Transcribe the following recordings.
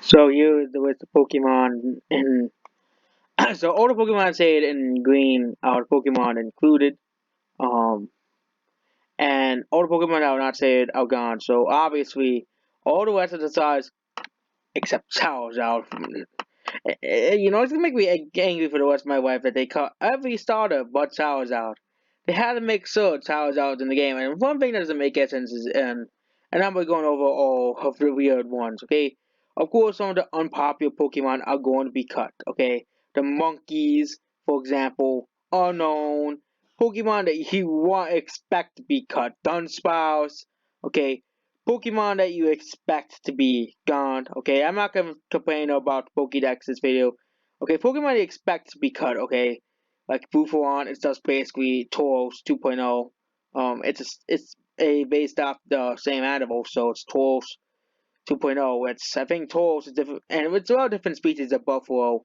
So here is with the Pokemon in so all the Pokemon said in green are Pokemon included. Um and all the Pokemon that are not said are gone. So obviously all the rest of the size except Charizard. It's gonna make me angry for the rest of my life that they cut every starter but Charizard. They had to make sure Charizard's in the game. And one thing that doesn't make any sense is and I'm going over all of the weird ones, okay? Of course some of the unpopular Pokemon are going to be cut, okay? The monkeys, for example, unknown. Pokemon that you want expect to be cut. Dunsparce, okay? Pokemon that you expect to be gone. Okay, I'm not gonna complain about Pokédex this video. Okay, Pokemon you expect to be cut. Okay, like Buffon, it's just basically Tauros 2.0. It's a based off the same animal, so it's Tauros 2.0. It's I think Tauros is different, and it's a lot of different species of buffalo.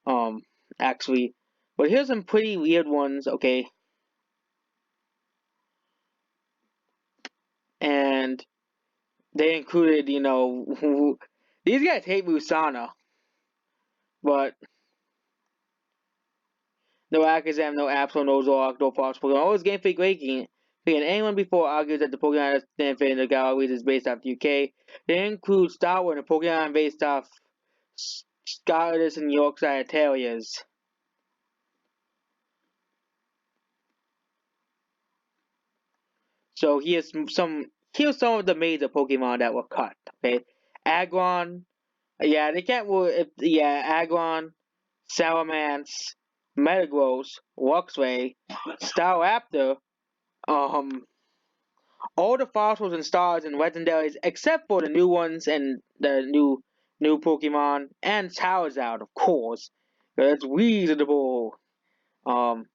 Um, actually, but here's some pretty weird ones. Okay, and they included, these guys hate Musana. But no Alakazam, no Absol, no Zoroark, no Fox Pokemon. Always Game Freak ranking. Anyone before argues that the Pokemon that stand fit in the galleries is based off the UK. They include Star Wars, a Pokemon based off Scottish and Yorkshire Terriers. So here's some of the major Pokemon that were cut. Okay, Aggron. Yeah, they can't. Aggron, Salamence, Metagross, Luxray, Staraptor. Um, all the fossils and stars and legendaries except for the new ones and the new Pokemon and Charizard, of course. That's reasonable. Um,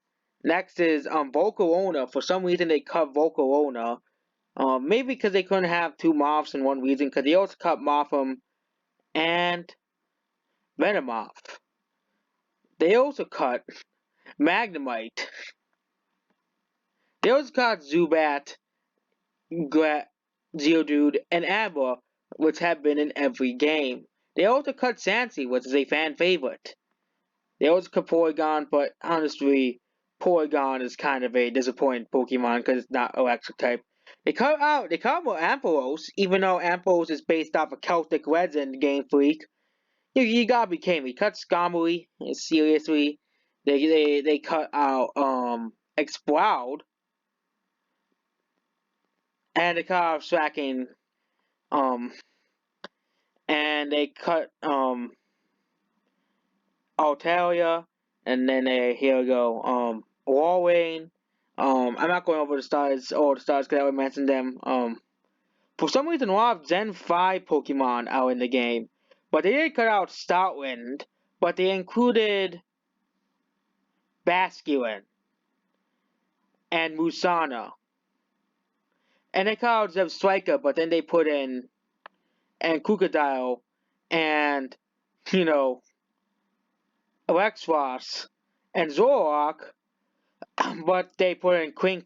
Next is Volcarona. For some reason they cut Volcarona. Maybe because they couldn't have two Moths in one reason. Because they also cut Mothim and Venomoth. They also cut Magnemite. They also cut Zubat, Geodude, and Abra, which have been in every game. They also cut Chansey, which is a fan favorite. They also cut Porygon, but honestly, Porygon is kind of a disappointing Pokemon because it's not electric type. They cut out Ampharos, even though Ampharos is based off of Celtic legend, Game Freak. You gotta be kidding me. Cut Skarmory, seriously. They cut out Exploud, and they cut out Slacking, um and they cut Altaria, and then here we go, Walrein. I'm not going over all the stars because I already mentioned them. For some reason, a lot of Gen 5 Pokemon are in the game, but they did cut out Stoutland, but they included Basculin and Musana, and they cut out Zebstrika, but then they put in and Crocodile and you know Alexros and Zoroark, but they put in Queen.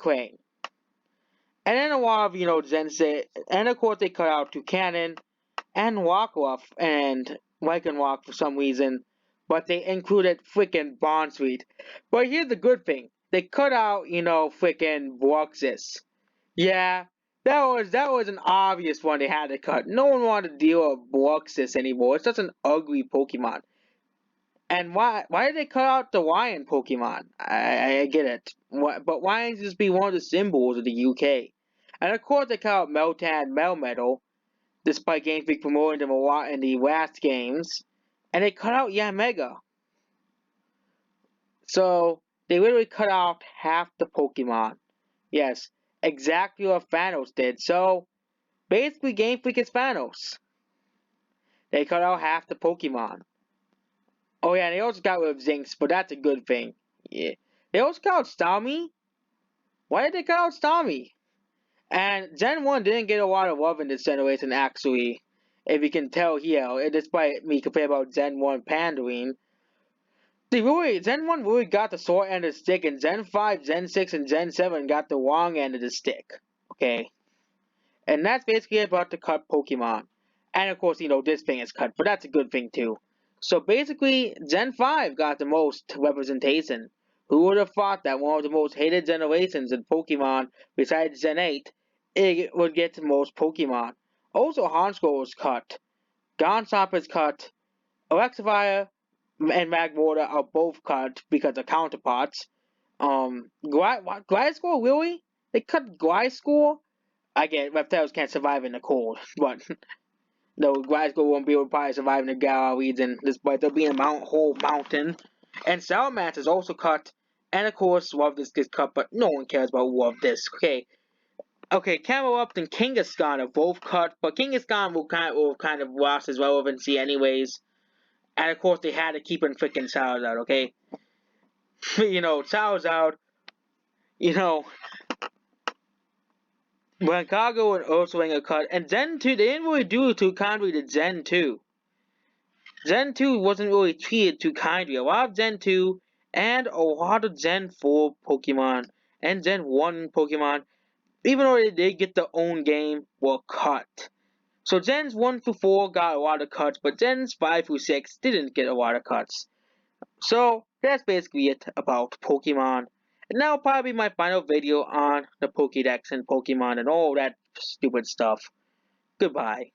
And then a lot of, Zensei, and of course they cut out Toucanon and Wakruff and Lycanroc for some reason, but they included freaking Bonsweet. But here's the good thing. They cut out, freaking Bruxis. Yeah, that was an obvious one they had to cut. No one wanted to deal with Bruxis anymore. It's such an ugly Pokemon. And why did they cut out the lion Pokemon? I get it. But lions just be one of the symbols of the UK. And of course they cut out Meltan Melmetal, despite Game Freak promoting them a lot in the last games. And they cut out Yamega. So they literally cut out half the Pokemon. Yes, exactly what Thanos did. So basically Game Freak is Thanos. They cut out half the Pokemon. Oh yeah, they also got rid of Zinx, but that's a good thing. Yeah. They also got out Starmie. Why did they cut out Starmie? And Gen 1 didn't get a lot of love in this generation, actually. If you can tell here, despite me complaining about Gen 1 pandering. Gen 1 really got the short end of the stick, and Gen 5, Gen 6, and Gen 7 got the long end of the stick. Okay? And that's basically about to cut Pokemon. And of course, this thing is cut, but that's a good thing too. So basically, Gen 5 got the most representation. Who would have thought that one of the most hated generations in Pokemon, besides Gen 8, it would get the most Pokemon? Also, Honchkrow is cut. Gonsop is cut. Electivire and Magmortar are both cut because of counterparts. Gliscor, really? They cut Gliscor? I get reptiles can't survive in the cold, but no, Glasgow won't be able to probably survive in the Galar region, despite there being a whole mountain. And Salamence is also cut, and of course, Wolfdisc gets cut, but no one cares about Wolfdisc. Okay, Camelot and Kangaskhan are both cut, but Kangaskhan will kind of lost his relevancy anyways. And of course, they had to keep on freaking Charizard, okay? Charizard, you know, when Cargo and Earthling are cut, and Gen 2, they didn't really do it too kindly to Gen 2. Gen 2 wasn't really treated too kindly. A lot of Gen 2 and a lot of Gen 4 Pokemon and Gen 1 Pokemon, even though they did get their own game, were cut. So Gens 1 through 4 got a lot of cuts, but Gens 5 through 6 didn't get a lot of cuts. So that's basically it about Pokemon. And that'll probably be my final video on the Pokédex and Pokemon and all that stupid stuff. Goodbye.